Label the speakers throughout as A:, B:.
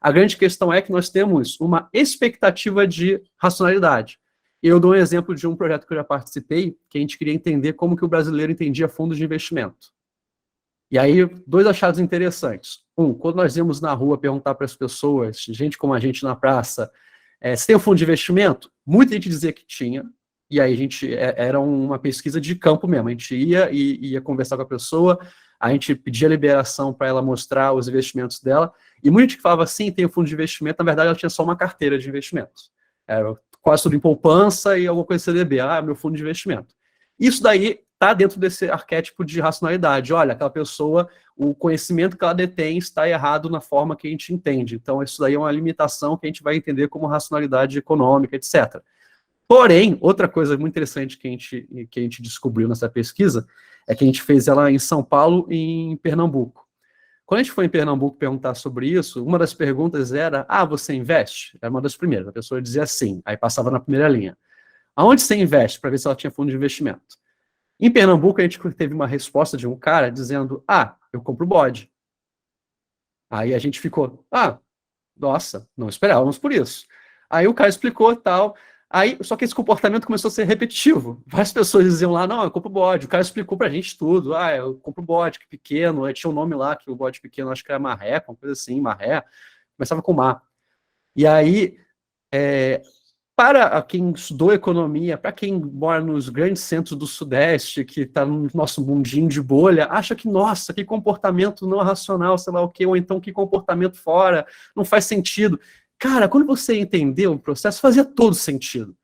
A: A grande questão é que nós temos uma expectativa de racionalidade. Eu dou um exemplo de um projeto que eu já participei, que a gente queria entender como que o brasileiro entendia fundos de investimento. E aí, 2 achados interessantes. Quando nós íamos na rua perguntar para as pessoas, gente como a gente na praça, se tem um fundo de investimento? Muita gente dizia que tinha, e aí era uma pesquisa de campo mesmo, a gente ia conversar com a pessoa, a gente pedia liberação para ela mostrar os investimentos dela, e muita gente que falava assim, tem um fundo de investimento, na verdade ela tinha só uma carteira de investimentos. Era quase tudo em poupança e alguma coisa CDB, meu fundo de investimento. Isso daí está dentro desse arquétipo de racionalidade. Olha, aquela pessoa, o conhecimento que ela detém está errado na forma que a gente entende. Então, isso daí é uma limitação que a gente vai entender como racionalidade econômica, etc. Porém, outra coisa muito interessante que a gente descobriu nessa pesquisa é que a gente fez ela em São Paulo e em Pernambuco. Quando a gente foi em Pernambuco perguntar sobre isso, uma das perguntas era, você investe? Era uma das primeiras, a pessoa dizia sim, aí passava na primeira linha. Aonde você investe? Para ver se ela tinha fundo de investimento. Em Pernambuco, a gente teve uma resposta de um cara dizendo, eu compro bode. Aí a gente ficou, nossa, não esperávamos por isso. Aí o cara explicou tal, só que esse comportamento começou a ser repetitivo. Várias pessoas diziam lá, não, eu compro bode. O cara explicou pra gente tudo, eu compro bode, que pequeno, aí tinha um nome lá, que o bode pequeno, acho que era marré, uma coisa assim, marré, começava com mar. E aí, para quem estudou economia, para quem mora nos grandes centros do Sudeste, que está no nosso mundinho de bolha, acha que, nossa, que comportamento não racional, sei lá o quê, ou então que comportamento fora, não faz sentido. Cara, quando você entendeu o processo, fazia todo sentido.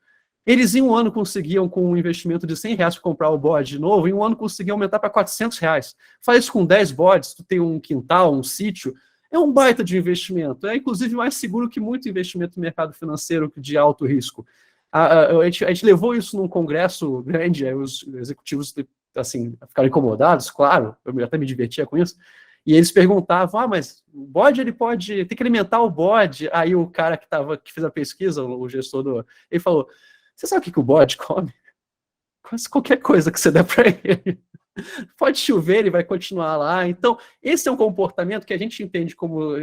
A: Eles em um ano conseguiam, com um investimento de R$100 para comprar o bode de novo, em um ano conseguiam aumentar para R$400. Faz isso com 10 bodes, tu tem um quintal, um sítio, é um baita de investimento. É, inclusive, mais seguro que muito investimento no mercado financeiro de alto risco. A gente levou isso num congresso grande, os executivos assim, ficaram incomodados, claro, eu até me divertia com isso, e eles perguntavam, mas o bode, ele pode, tem que alimentar o bode. Aí o cara que fez a pesquisa, o gestor, ele falou, você sabe o que o bode come? Quase qualquer coisa que você der para ele. Pode chover, ele vai continuar lá. Então, esse é um comportamento que a gente entende como...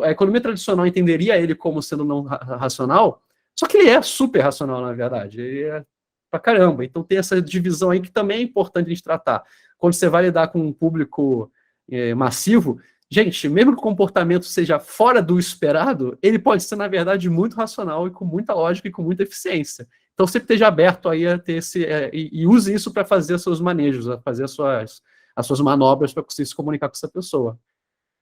A: A economia tradicional entenderia ele como sendo não racional, só que ele é super racional, na verdade. Ele é pra caramba. Então, tem essa divisão aí que também é importante a gente tratar. Quando você vai lidar com um público massivo, gente, mesmo que o comportamento seja fora do esperado, ele pode ser, na verdade, muito racional e com muita lógica e com muita eficiência. Então, sempre esteja aberto aí a ter e use isso para fazer seus manejos, a fazer as suas manobras para conseguir se comunicar com essa pessoa.